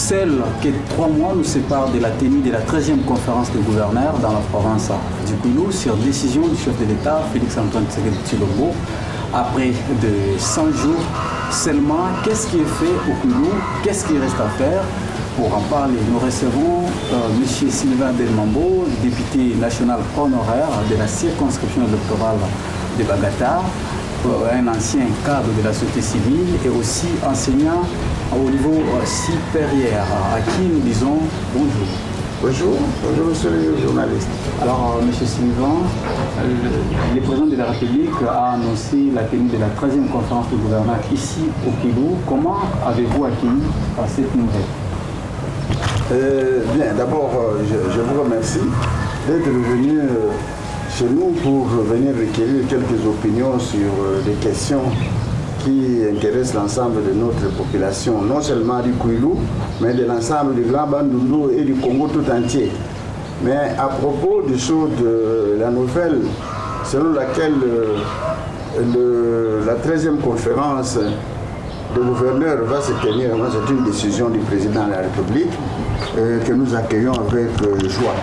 Seuls que 3 mois nous séparent de la tenue de la 13e conférence des gouverneurs dans la province du Kwilu sur décision du chef de l'État, Félix-Antoine Tshisekedi Tshilombo. Après de 100 jours seulement, qu'est-ce qui est fait au Kwilu? Qu'est-ce qui reste à faire? Pour en parler, nous recevons M. Sylvain Delmambo, député national honoraire de la circonscription électorale de Bagata, un ancien cadre de la société civile et aussi enseignant au niveau supérieur, à qui nous disons bonjour. Bonjour, bonjour monsieur le journaliste. Alors, M. Sylvain, le président de la République a annoncé la tenue de la 13e conférence de gouverneurs ici au Kwilu. Comment avez-vous accueilli cette nouvelle? Bien, d'abord, je vous remercie d'être venu chez nous pour venir recueillir quelques opinions sur des questions qui intéressent l'ensemble de notre population, non seulement du Kwilu, mais de l'ensemble du Grand Bandundu et du Congo tout entier. Mais à propos du show de la nouvelle selon laquelle la 13e conférence de gouverneurs va se tenir, c'est une décision du président de la République que nous accueillons avec joie.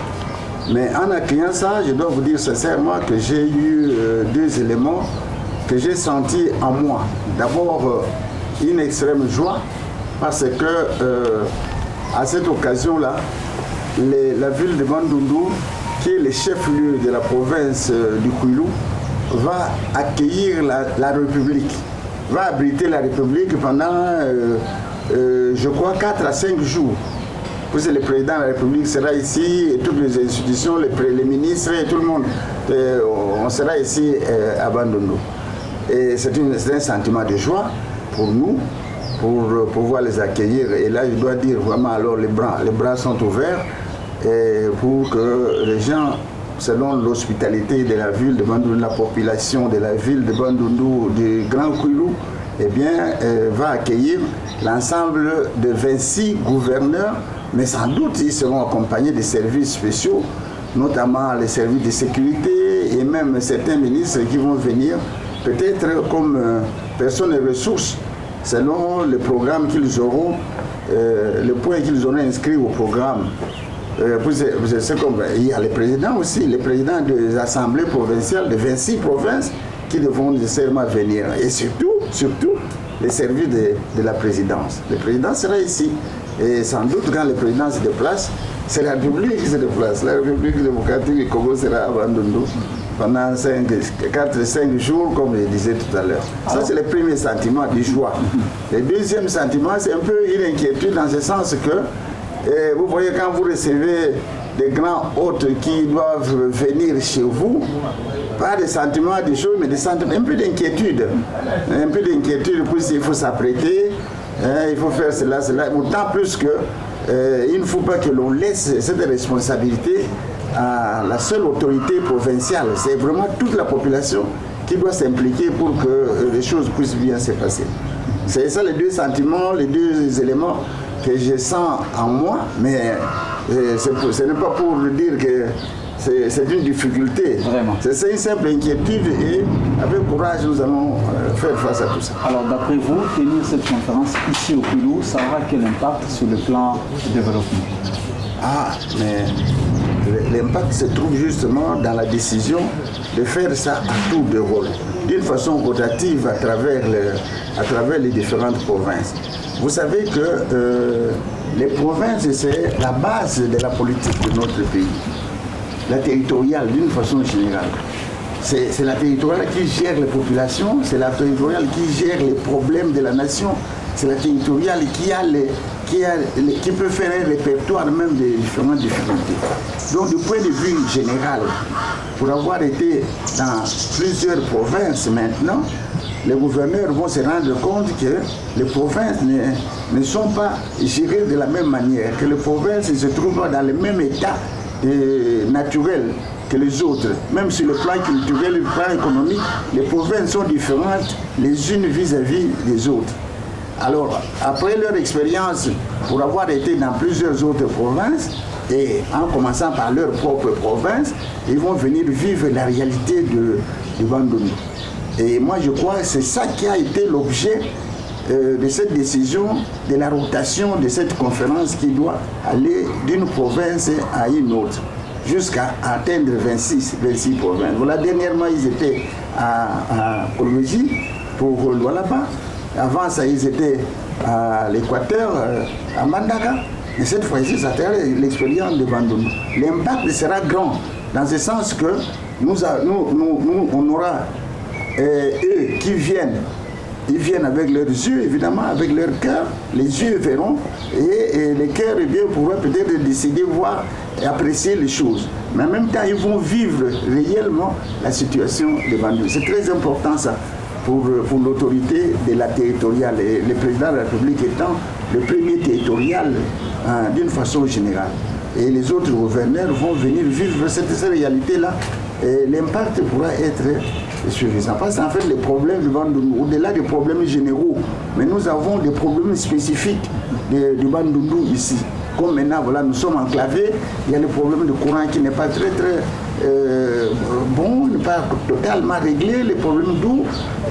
Mais en accueillant ça, je dois vous dire sincèrement que j'ai eu 2 éléments que j'ai sentis en moi. D'abord, une extrême joie, parce que à cette occasion-là, la ville de Bandundu, qui est le chef-lieu de la province du Kwilu, va accueillir la République, va abriter la République pendant, je crois, 4 à 5 jours. Puis le président de la République sera ici, et toutes les institutions, les ministres et tout le monde, on sera ici à Bandundu. Et c'est un sentiment de joie pour nous, pour pouvoir les accueillir. Et là, je dois dire vraiment, alors les bras sont ouverts pour que les gens, selon l'hospitalité de la ville de Bandundu, la population de la ville de Bandundu, du Grand Kwilu, eh bien, va accueillir l'ensemble de 26 gouverneurs, mais sans doute ils seront accompagnés des services spéciaux, notamment les services de sécurité et même certains ministres qui vont venir, peut-être comme personnes et ressources, selon le programme qu'ils auront, le point qu'ils auront inscrit au programme. Il y a les présidents aussi, les présidents des assemblées provinciales de 26 provinces qui devront nécessairement venir. Et surtout, les services de la présidence. Le président sera ici. Et sans doute, quand le président se déplace, c'est la République qui se déplace. La République démocratique du Congo sera à Bandundu pendant 4-5 jours, comme je disais tout à l'heure. Ça, c'est le premier sentiment de joie. Le deuxième sentiment, c'est un peu une inquiétude dans ce sens que, vous voyez, quand vous recevez des grands hôtes qui doivent venir chez vous, pas de sentiments de choses, mais un peu d'inquiétude. Un peu d'inquiétude, puisqu'il faut s'apprêter, il faut faire cela. D'autant plus que il ne faut pas que l'on laisse cette responsabilité à la seule autorité provinciale. C'est vraiment toute la population qui doit s'impliquer pour que les choses puissent bien se passer. C'est ça les 2 sentiments, les 2 éléments que je sens en moi, mais ce n'est pas pour dire que c'est une difficulté. C'est une simple inquiétude et avec courage, nous allons faire face à tout ça. Alors, d'après vous, tenir cette conférence ici au Kwilu, ça aura quel impact sur le plan du développement? Mais l'impact se trouve justement dans la décision de faire ça à tour de rôle, d'une façon rotative à travers les différentes provinces. Vous savez que les provinces, c'est la base de la politique de notre pays. La territoriale, d'une façon générale. C'est la territoriale qui gère les populations, c'est la territoriale qui gère les problèmes de la nation, c'est la territoriale qui peut faire un répertoire même des différentes difficultés. Donc du point de vue général, pour avoir été dans plusieurs provinces maintenant, les gouverneurs vont se rendre compte que les provinces ne sont pas gérées de la même manière, que les provinces se trouvent dans le même état naturel que les autres. Même sur le plan culturel et le plan économique, les provinces sont différentes les unes vis-à-vis des autres. Alors, après leur expérience, pour avoir été dans plusieurs autres provinces, et en commençant par leur propre province, ils vont venir vivre la réalité de Bandundu. Et moi, je crois que c'est ça qui a été l'objet de cette décision, de la rotation de cette conférence qui doit aller d'une province à une autre, jusqu'à atteindre 26 provinces. Voilà, dernièrement, ils étaient à Kolwezi pour Lualaba. Avant ça, ils étaient à l'Équateur, à Mandaka. Mais cette fois-ci, ça sera l'expérience de Bandundu. L'impact sera grand, dans ce sens que on aura eux qui viennent. Ils viennent avec leurs yeux, évidemment, avec leur cœur. Les yeux verront et les cœurs pourront peut-être décider, voir et apprécier les choses. Mais en même temps, ils vont vivre réellement la situation de Bandundu. C'est très important ça pour l'autorité de la territoriale. Et le président de la République étant le premier territorial d'une façon générale. Et les autres gouverneurs vont venir vivre cette réalité-là. Et l'impact pourra être suffisant. Parce qu'en fait, les problèmes du Bandundu, au-delà des problèmes généraux, mais nous avons des problèmes spécifiques du Bandundu ici. Comme maintenant, voilà, nous sommes enclavés, il y a le problème de courant qui n'est pas très bon, n'est pas totalement réglé, les problèmes d'eau,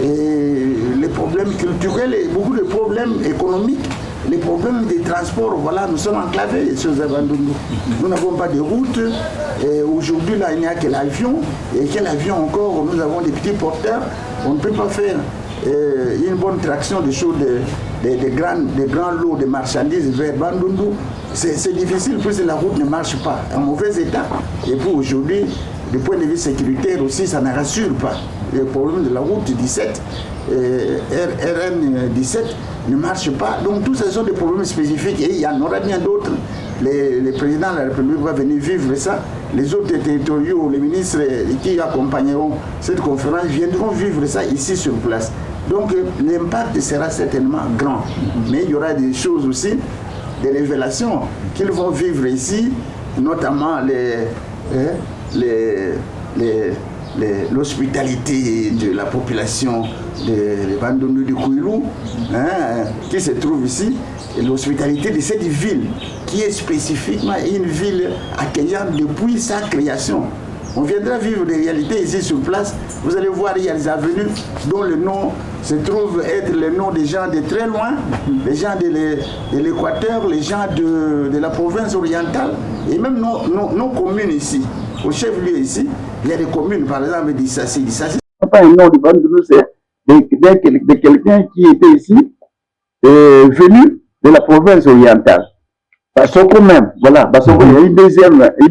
et les problèmes culturels et beaucoup de problèmes économiques. Les problèmes des transports, voilà, nous sommes enclavés sur Bandundu. Nous n'avons pas de route. Aujourd'hui, là, il n'y a que l'avion. Et quel avion encore? Nous avons des petits porteurs. On ne peut pas faire une bonne traction des choses, des grands lots de marchandises vers Bandundu. C'est difficile puisque la route ne marche pas. En mauvais état. Et puis aujourd'hui, du point de vue sécuritaire aussi, ça ne rassure pas. Le problème de la route 17, RN 17, ne marche pas. Donc tous ces sont des problèmes spécifiques et il y en aura bien d'autres. Le président de la République va venir vivre ça. Les autres territoriaux, les ministres qui accompagneront cette conférence viendront vivre ça ici sur place. Donc l'impact sera certainement grand. Mais il y aura des choses aussi, des révélations qu'ils vont vivre ici, notamment l'hospitalité de la population de Bandundu du Kouilou, qui se trouve ici, et l'hospitalité de cette ville, qui est spécifiquement une ville accueillante depuis sa création. On viendra vivre des réalités ici sur place. Vous allez voir, il y a des avenues dont le nom se trouve être le nom des gens de très loin, les gens de l'Équateur, les gens de la province orientale, et même nos communes ici. Au chef-lieu ici, il y a des communes, par exemple, d'Issassi. D'Issassi, ce n'est pas un nom de Bandundu, c'est de quelqu'un qui était ici, venu de la province orientale. Bassoko même, voilà, Bassoko, il y a une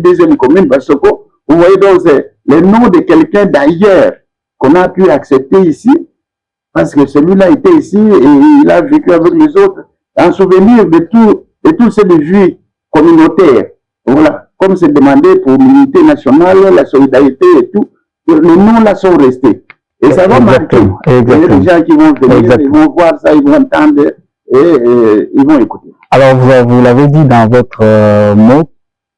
deuxième commune, Bassoko. Vous voyez donc, c'est le nom de quelqu'un d'ailleurs qu'on a pu accepter ici, parce que celui-là était ici et il a vécu avec les autres, en souvenir de tout ce de vie communautaire. Voilà, comme c'est demandé pour l'unité nationale, la solidarité et tout, les noms là sont restés. Et ça va marquer. Il y a des gens qui vont venir, ils vont voir ça, ils vont entendre et ils vont écouter. Alors, vous l'avez dit dans votre mot,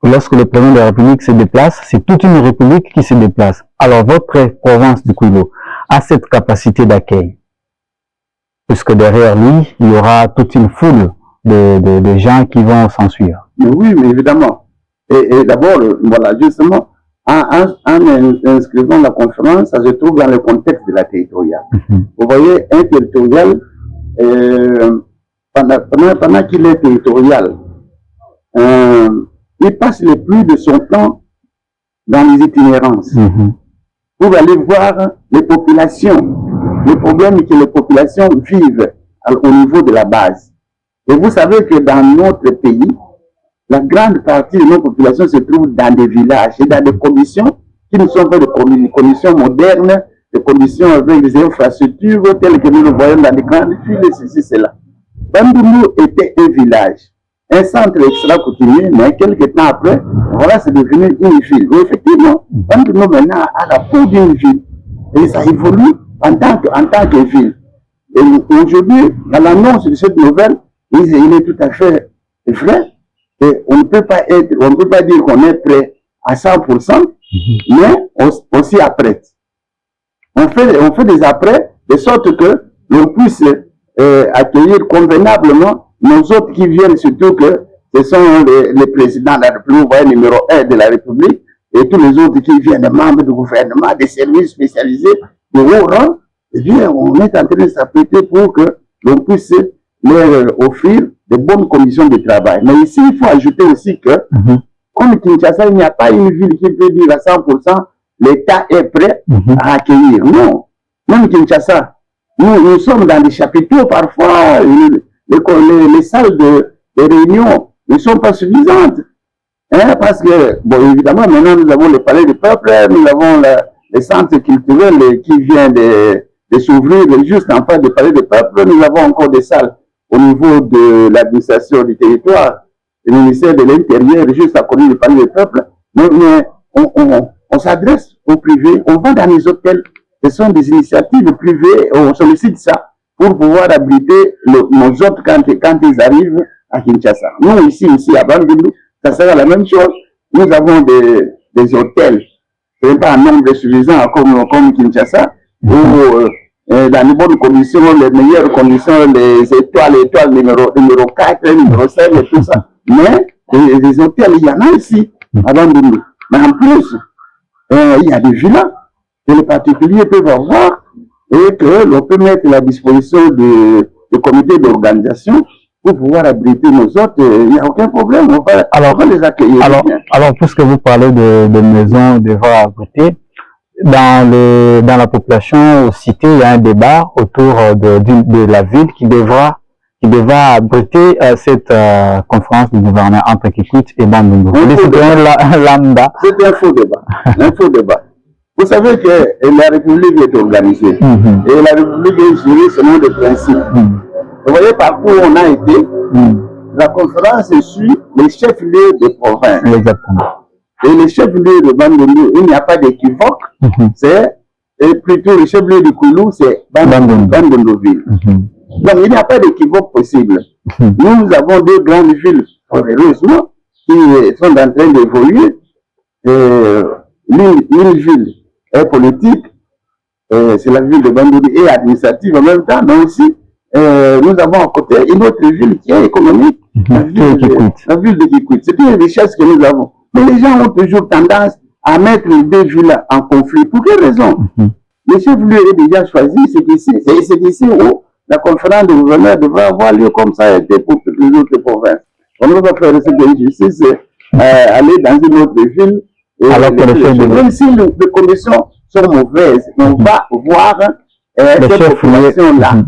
lorsque le président de la République se déplace, c'est toute une république qui se déplace. Alors, votre province du Kouilou a cette capacité d'accueil, puisque derrière lui, il y aura toute une foule de gens qui vont s'ensuivre. Oui, mais évidemment. Et d'abord, voilà, justement, en inscrivant la conférence, ça se trouve dans le contexte de la territoriale. Vous voyez, un territorial, pendant qu'il est territorial, il passe le plus de son temps dans les itinérances. Pour aller voir les populations, les problèmes que les populations vivent au niveau de la base. Et vous savez que dans notre pays, la grande partie de nos populations se trouve dans des villages et dans des commissions qui ne sont pas des commissions modernes, des commissions avec des infrastructures telles que nous le voyons dans les grandes villes, ceci, cela. Bandundu était un village, un centre extra-coutumier, mais quelques temps après, voilà, c'est devenu une ville. Mais effectivement, Bandundu maintenant a la peau d'une ville et ça évolue en tant que ville. Et aujourd'hui, à l'annonce de cette nouvelle, il est tout à fait vrai. Et on ne peut pas dire qu'on est prêt à 100%, mais on s'y apprête. On fait des apprêts de sorte que l'on puisse accueillir convenablement nos autres qui viennent, surtout que ce sont les présidents de la République, numéro 1 de la République, et tous les autres qui viennent, membres du gouvernement, des services spécialisés, de haut rang. Eh bien, on est en train de s'apprêter pour que l'on puisse leur offrir de bonnes conditions de travail. Mais ici, il faut ajouter aussi que, comme Kinshasa, il n'y a pas une ville qui peut dire à 100% l'État est prêt à accueillir. Non. Même Kinshasa, nous sommes dans des chapiteaux parfois, les salles de réunion ne sont pas suffisantes. Hein, parce que, bon, évidemment, maintenant nous avons le palais du peuple, nous avons les centres culturels qui viennent de s'ouvrir juste en face du palais du peuple, nous avons encore des salles au niveau de l'administration du territoire, du ministère de l'Intérieur, juste à côté du palais du peuple. Mais on s'adresse au privé, on va dans les hôtels, ce sont des initiatives privées, on sollicite ça pour pouvoir abriter nos hôtes quand ils arrivent à Kinshasa. Nous, ici à Bandundu, ça sera la même chose. Nous avons des hôtels, ce n'est pas un nombre suffisant comme Kinshasa, où dans les bonnes conditions, les meilleures conditions, les étoiles numéro 4, numéro 5 et tout ça. Mais les hôtels, il y en a ici à Bandundu. Mais en plus, il y a des villas que les particuliers peuvent avoir et que l'on peut mettre à la disposition du comité d'organisation pour pouvoir abriter nos hôtes. Il n'y a aucun problème, on va les accueillir. Alors, puisque vous parlez de maisons devant abriter, dans la population citée, il y a un débat autour de la ville qui devra abriter cette conférence du gouverneur entre Kikwit et Bandundu. C'est un faux débat. Vous savez que la République est organisée et la République est gérée selon des principes. Vous voyez par où on a été, la conférence suit les chefs-lieux de province. Exactement. Et les chefs-lieux de Bandundu, il n'y a pas d'équivoque, c'est plutôt le chef-lieu du Koulou, c'est Bandundu-ville. Donc il n'y a pas d'équivoque possible. Nous avons deux grandes villes, heureusement, qui sont en train d'évoluer. L'une ville est politique, c'est la ville de Bandundu, et administrative en même temps, mais aussi nous avons à côté une autre ville qui est économique, la ville de Kikwit. C'est une richesse que nous avons. Mais les gens ont toujours tendance à mettre les deux villes en conflit. Pour quelle raison? Le chef-lieu est déjà choisi, c'est ici où la conférence de gouverneurs devrait avoir lieu comme ça a été pour toutes les autres provinces. On ne va pas faire ce que justice, aller dans une autre ville. Même si les conditions sont mauvaises, on va voir cette population-là.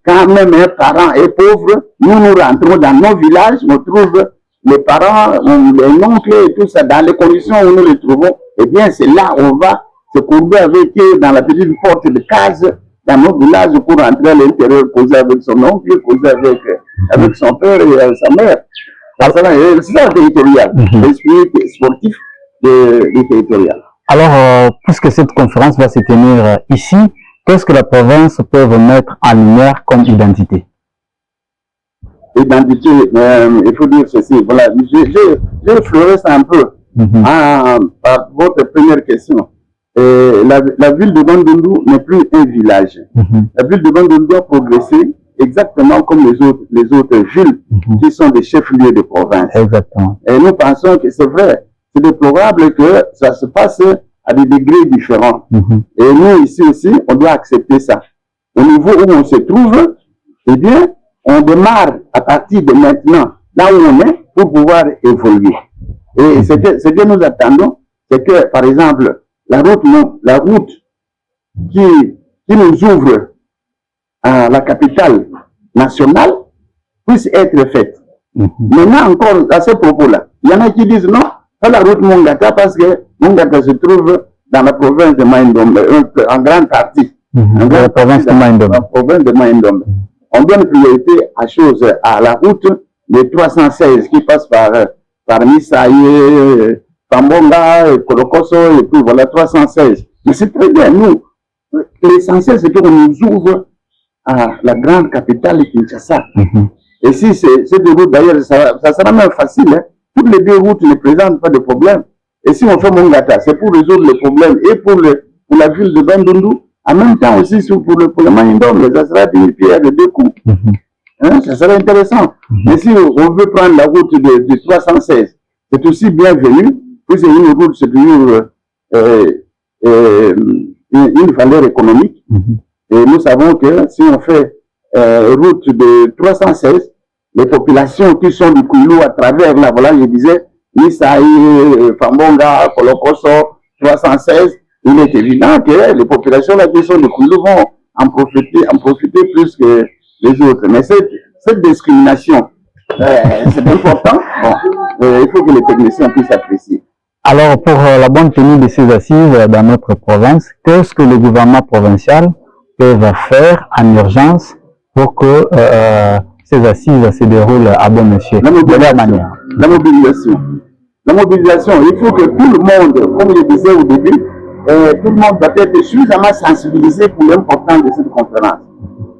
Quand même un parent est pauvre, nous rentrons dans nos villages, on trouve les parents, les oncles et tout ça, dans les conditions où nous les trouvons, eh bien c'est là où on va se courber avec eux dans la petite porte de case, dans nos villages pour rentrer à l'intérieur, causer avec son oncle, causer avec son père et sa mère. C'est ça le territorial, l'esprit sportif du territorial. Alors, puisque cette conférence va se tenir ici, qu'est-ce que la province peut mettre en lumière comme identité? Identité, il faut dire ceci, voilà, je fleurisse un peu par votre première question. La ville de Bandundu n'est plus un village. La ville de Bandundu doit progresser exactement comme les autres villes qui sont des chefs-lieux de province. Exactement. Et nous pensons que c'est vrai, c'est déplorable que ça se passe à des degrés différents. Et nous, ici aussi, on doit accepter ça. Au niveau où on se trouve, eh bien, on démarre à partir de maintenant, là où on est, pour pouvoir évoluer. Et ce que nous attendons, c'est que, par exemple, la route qui nous ouvre à la capitale nationale puisse être faite. Maintenant, encore, à ce propos-là, il y en a qui disent non, pas la route Mongata, parce que Mongata se trouve dans la province de Maïndombe, en grande partie. La province de Maïndombe. On donne priorité à la route de 316 qui passe par Misaye, Pambonga, Kolokoso et tout, voilà, 316. Mais c'est très bien, nous, l'essentiel c'est qu'on nous ouvre à la grande capitale de Kinshasa. Et si c'est des routes, d'ailleurs, ça sera même facile, hein. Toutes les deux routes ne présentent pas de problème. Et si on fait Mongata, c'est pour résoudre le problème et pour la ville de Bandundu, en même temps aussi pour le Maïndombe, ça sera une pierre de deux coups. Hein, ça sera intéressant. Mais si on veut prendre la route de 316, c'est aussi bienvenu, puisque une route, c'est toujours une valeur économique. Et nous savons que si on fait route de 316, les populations qui sont du Kouilou à travers là, voilà, je disais, Nisaï, Fambonga, Kolokoso, 316, il est évident que les populations là qui sont du Kouilou vont en profiter plus que les autres. Mais cette discrimination, c'est important. Bon, il faut que les techniciens puissent apprécier. Alors, pour la bonne tenue de ces assises dans notre province, qu'est-ce que le gouvernement provincial peut faire en urgence pour que ces assises se déroulent à bon escient, de leur manière? La mobilisation. La mobilisation, il faut que tout le monde, comme je disais au début, tout le monde doit être suffisamment sensibilisé pour l'importance de cette conférence.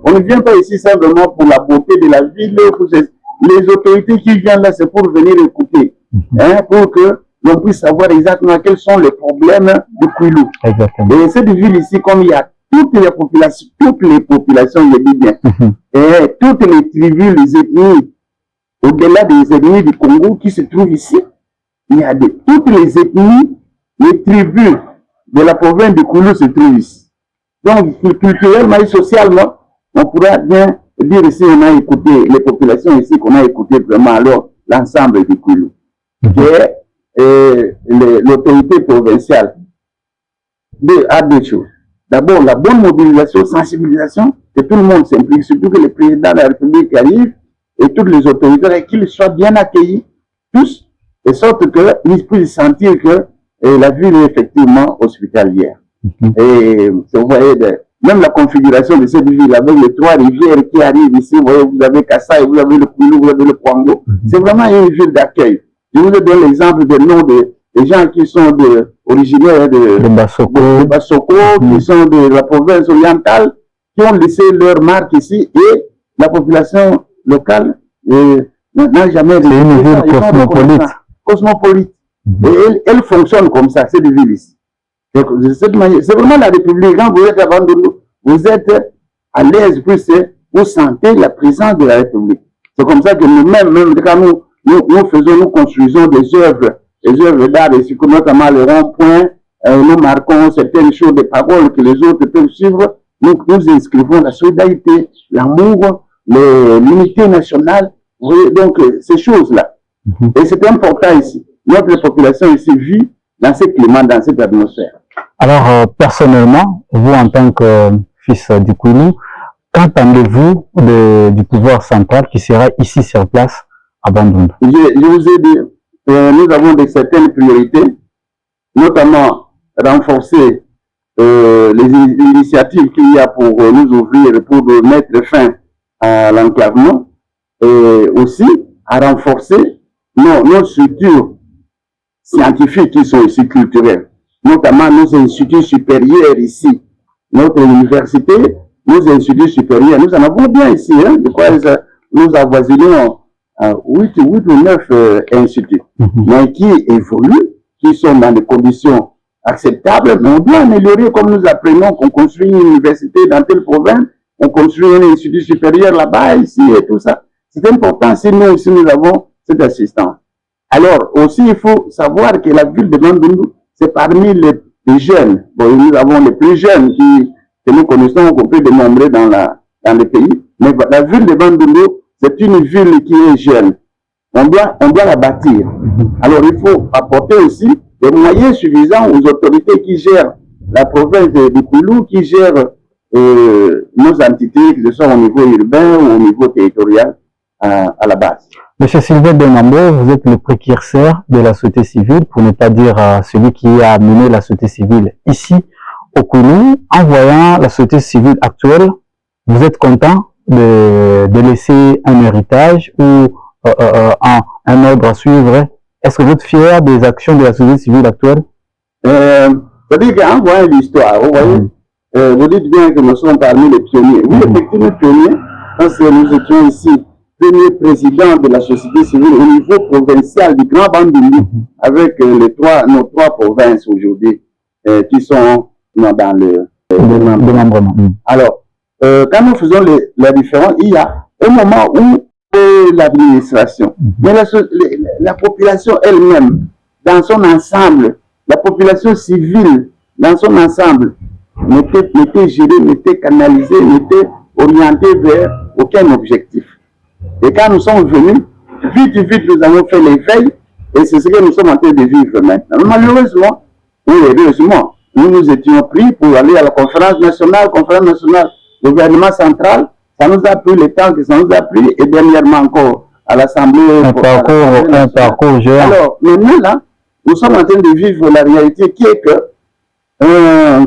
On ne vient pas ici simplement pour la beauté de la ville, pour les autorités qui viennent là, c'est pour venir écouter, hein, pour que l'on puisse savoir exactement quels sont les problèmes du Kouilou. Et cette ville ici, comme il y a toutes les populations, je dis bien, et toutes les tribus, les ethnies, au-delà des ethnies du Congo qui se trouvent ici, il y a toutes les ethnies, les tribus de la province du Kouilou se trouvent ici. Donc, culturellement et socialement, on pourra bien dire ici, on a écouté les populations ici, qu'on a écouté vraiment alors l'ensemble du Kouilou. L'autorité provinciale a deux choses. D'abord, la bonne mobilisation, sensibilisation, que tout le monde s'implique, surtout que le président de la République arrive et toutes les autorités, qu'ils soient bien accueillis, tous, de sorte qu'ils puissent sentir que la ville est effectivement hospitalière. Et vous voyez, même la configuration de cette ville avec les trois rivières qui arrivent ici, vous voyez, vous avez Kassai, vous avez le Kouilou, vous avez le Kwango, c'est vraiment une ville d'accueil. Je vous ai donné l'exemple des noms des gens qui sont originaires de Bassoko, qui sont de la province orientale, qui ont laissé leur marque ici, et la population locale n'a jamais... C'est une ville cosmopolite. Et elle fonctionne comme ça, cette ville ici. C'est vraiment la République. Quand vous êtes avant de nous, vous êtes à l'aise, plus vous sentez la présence de la République. C'est comme ça que nous-mêmes, même quand nous construisons des œuvres d'art, et notamment le rond-point, nous marquons certaines choses, des paroles que les autres peuvent suivre, nous inscrivons la solidarité, l'amour, l'unité nationale, vous voyez, donc ces choses-là. Et c'est important ici. Notre population ici vit dans ce climat, dans cette atmosphère. Alors, personnellement, vous en tant que fils du Kouilou, qu'entendez-vous du pouvoir central qui sera ici sur place à Bandundu? Je vous ai dit, nous avons certaines priorités, notamment renforcer les initiatives qu'il y a pour nous ouvrir, pour mettre fin à l'enclavement, et aussi à renforcer nos structures scientifiques qui sont ici culturelles, notamment nos instituts supérieurs ici, notre université, nos instituts supérieurs, nous en avons bien ici, hein, de quoi nous avoisinons 8 ou 9 instituts, mais qui évoluent, qui sont dans des conditions acceptables, mais on doit améliorer comme nous apprenons qu'on construit une université dans telle province, on construit un institut supérieur là-bas, ici et tout ça. C'est important si nous aussi nous avons cette assistance. Alors aussi il faut savoir que la ville de Bandundu, c'est parmi les jeunes, bon, nous avons les plus jeunes que nous connaissons, qu'on peut dénombrer dans le pays, mais la ville de Bandundu, c'est une ville qui est jeune. On doit la bâtir. Alors il faut apporter aussi des moyens suffisants aux autorités qui gèrent la province du Kouilou, qui gèrent nos entités, que ce soit au niveau urbain ou au niveau territorial à la base. Monsieur Sylvain Demambo, vous êtes le précurseur de la société civile, pour ne pas dire celui qui a mené la société civile ici au Kouilou. En voyant la société civile actuelle, vous êtes content de laisser un héritage ou un ordre à suivre? Est-ce que vous êtes fier des actions de la société civile actuelle? C'est-à-dire qu'en voyant l'histoire, vous voyez, vous dites bien que nous sommes parmi les pionniers. Oui, effectivement, pionniers, parce que nous étions ici premier président de la société civile au niveau provincial du Grand Bandundu, avec nos trois provinces aujourd'hui qui sont dans le démembrement. Alors, quand nous faisons la différence, il y a un moment où l'administration, mais la population elle-même, dans son ensemble, la population civile, dans son ensemble, n'était gérée, n'était canalisée, n'était orientée vers aucun objectif. Et quand nous sommes venus, vite, nous avons fait l'éveil, et c'est ce que nous sommes en train de vivre maintenant. Malheureusement, ou heureusement, nous étions pris pour aller à la conférence nationale, gouvernement central. Ça nous a pris le temps que ça nous a pris, et dernièrement encore à l'Assemblée. Un parcours géant. Alors, maintenant, là, nous sommes en train de vivre la réalité qui est que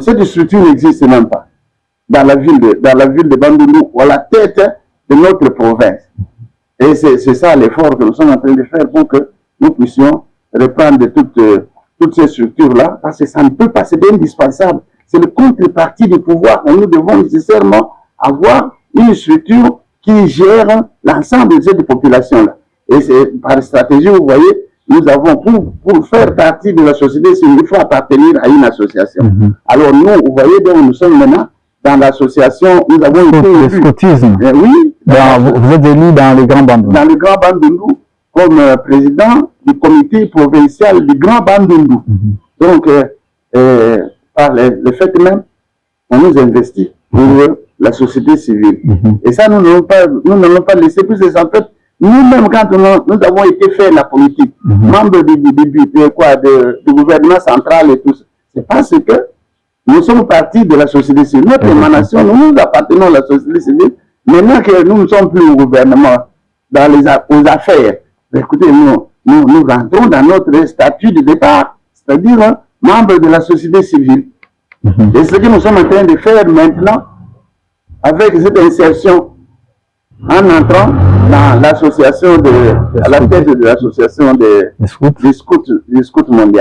cette structure n'existe même pas dans la ville de Bandundu, ou à la tête de notre province. Et c'est ça l'effort que nous sommes en train de faire pour que nous puissions reprendre toutes ces structures-là, parce que ça ne peut pas, c'est indispensable. C'est le contrepartie du pouvoir, et nous devons nécessairement avoir une structure qui gère l'ensemble de cette population-là. Et c'est par stratégie, vous voyez, nous avons, pour faire partie de la société, il faut appartenir à une association. Alors nous, vous voyez, donc nous sommes maintenant dans l'association, nous avons été le scoutisme. Oui. Vous êtes élu dans le Grand Bandundu. Dans le Grand Bandundu, comme président du comité provincial du Grand Bandundu. Donc, par le fait même, on nous investit pour la société civile. Et ça, nous n'allons pas laisser plus en fait. Nous-mêmes, quand nous avons été faire la politique, membres du gouvernement central et tout ça, c'est parce que nous sommes partis de la société civile. Notre émanation, nous appartenons à la société civile. Maintenant que nous ne sommes plus au gouvernement, aux affaires, écoutez, nous rentrons dans notre statut de départ, c'est-à-dire membre de la société civile. Et ce que nous sommes en train de faire maintenant, avec cette insertion, en entrant dans l'association à la tête de l'association des scouts mondiaux.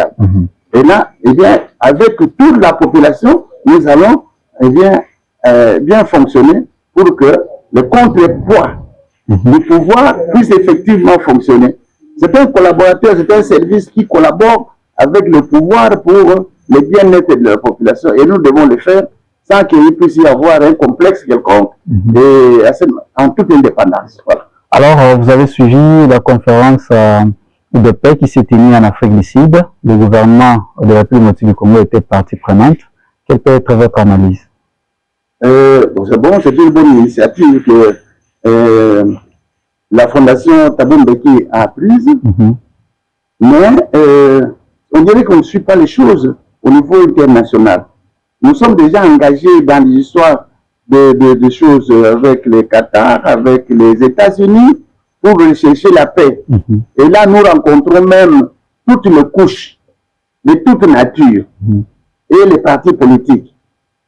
Et là, eh bien, avec toute la population, nous allons bien fonctionner pour que le contrepoids du pouvoir puisse effectivement fonctionner. C'est un collaborateur, c'est un service qui collabore avec le pouvoir pour le bien-être de la population. Et nous devons le faire sans qu'il puisse y avoir un complexe quelconque et en toute indépendance. Voilà. Alors, vous avez suivi la conférence de paix qui s'est tenue en Afrique du Sud. Le gouvernement de la République du Congo était partie prenante. Quelle peut être votre analyse? C'est bon, c'est une bonne initiative que la Fondation Thabo Mbeki a prise, mais on dirait qu'on ne suit pas les choses au niveau international. Nous sommes déjà engagés dans l'histoire de choses avec le Qatar, avec les États-Unis, pour rechercher la paix. Et là, nous rencontrons même toutes les couches de toute nature, et les partis politiques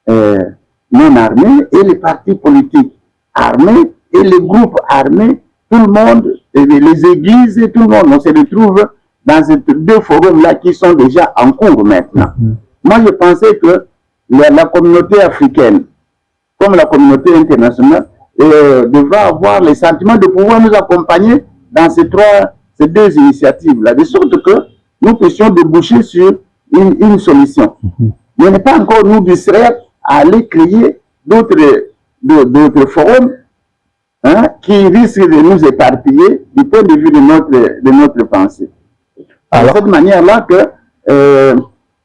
non armés, et les partis politiques armés, et les groupes armés, tout le monde, et les églises, et tout le monde, on se retrouve dans ces deux forums-là qui sont déjà en cours maintenant. Moi, je pensais que la communauté africaine, comme la communauté internationale, devra avoir le sentiment de pouvoir nous accompagner dans ces deux initiatives-là, de sorte que nous puissions déboucher sur une solution. Mais ne pas encore nous distraire à aller créer d'autres forums qui risquent de nous éparpiller du point de vue de notre pensée. Alors, de cette manière-là que,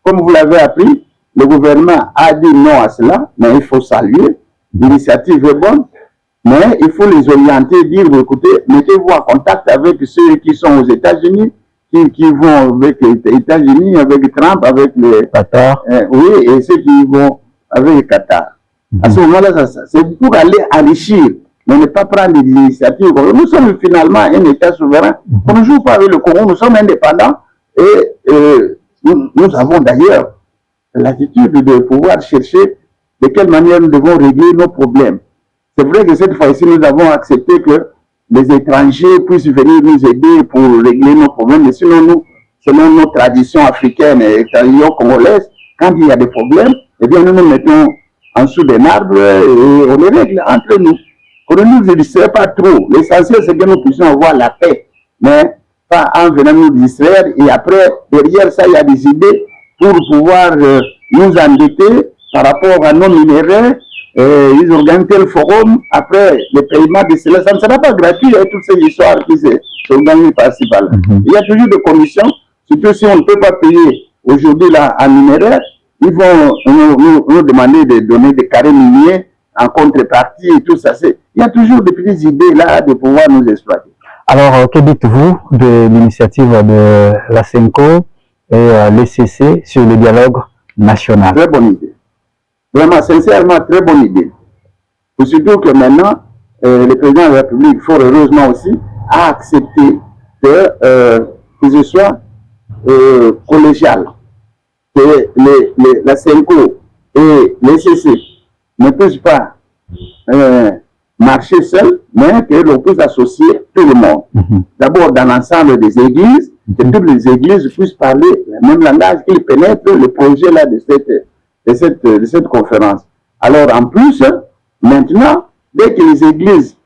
comme vous l'avez appris, le gouvernement a dit non à cela, mais il faut saluer. L'initiative est bonne, mais il faut les orienter, dire, écoutez, mettez-vous en contact avec ceux qui sont aux États-Unis, qui vont avec les États-Unis, avec Trump, avec le Qatar. Oui, et ceux qui vont avec le Qatar. À ce moment-là, c'est pour aller enrichir, mais ne pas prendre des initiatives. Nous sommes finalement un État souverain. On ne joue pas avec le Congo, nous sommes indépendants et nous avons d'ailleurs l'attitude de pouvoir chercher de quelle manière nous devons régler nos problèmes. C'est vrai que cette fois-ci, nous avons accepté que les étrangers puissent venir nous aider pour régler nos problèmes. Mais sinon, nous, selon nos traditions africaines et traditions congolaises, quand il y a des problèmes, eh bien, nous nous mettons en dessous d'un arbre et on les règle entre nous. Qu'on ne nous distrait pas trop. L'essentiel, c'est que nous puissions avoir la paix, mais pas en venant nous distraire. Et après, derrière ça, il y a des idées pour pouvoir nous endetter par rapport à nos minéraux. Ils organisent le forum. Après, le paiement de cela, ça ne sera pas gratuit. Toutes ces histoires qui s'organisent par-ci par-là. Il y a toujours des commissions. Surtout si on ne peut pas payer aujourd'hui en minéraux, ils vont nous demander de donner des carrés miniers en contrepartie et tout ça. Il y a toujours des petites idées là de pouvoir nous exploiter. Alors, que dites-vous de l'initiative de la CENCO et l'ECC sur le dialogue national? Très bonne idée. Vraiment, sincèrement, très bonne idée. Et surtout que maintenant, le président de la République, fort heureusement aussi, a accepté que ce soit collégial, que la CENCO et l'ECC ne puissent pas marcher seuls, mais que l'on puisse associer tout le monde. D'abord dans l'ensemble des églises, que toutes les églises puissent parler le même langage, qu'ils pénètrent le projet là de cette conférence. Alors en plus, maintenant, dès que les églises,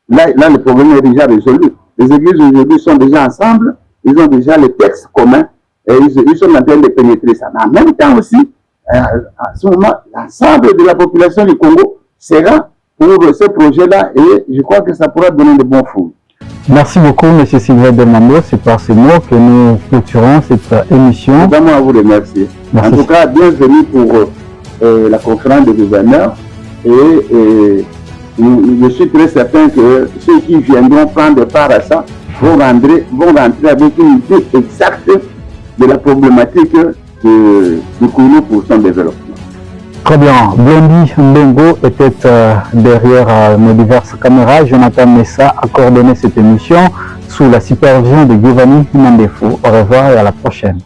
là le problème est déjà résolu. Les églises aujourd'hui sont déjà ensemble, ils ont déjà les textes communs et ils sont en train de pénétrer ça. Mais en même temps aussi, à ce moment, l'ensemble de la population du Congo sera pour ce projet-là et je crois que ça pourra donner de bons fruits. Merci beaucoup, M. Sylvain Delmando. C'est par ces mots que nous clôturons cette émission. C'est vraiment à vous remercier. Merci. En tout cas, bienvenue pour la conférence des gouverneurs et je suis très certain que ceux qui viendront prendre part à ça vont rentrer avec une idée exacte de la problématique du Congo pour son développement. Très bien. Blondie Ndongo était derrière nos diverses caméras. Jonathan Messa a coordonné cette émission sous la supervision de Giovanni Mandefo. Au revoir et à la prochaine.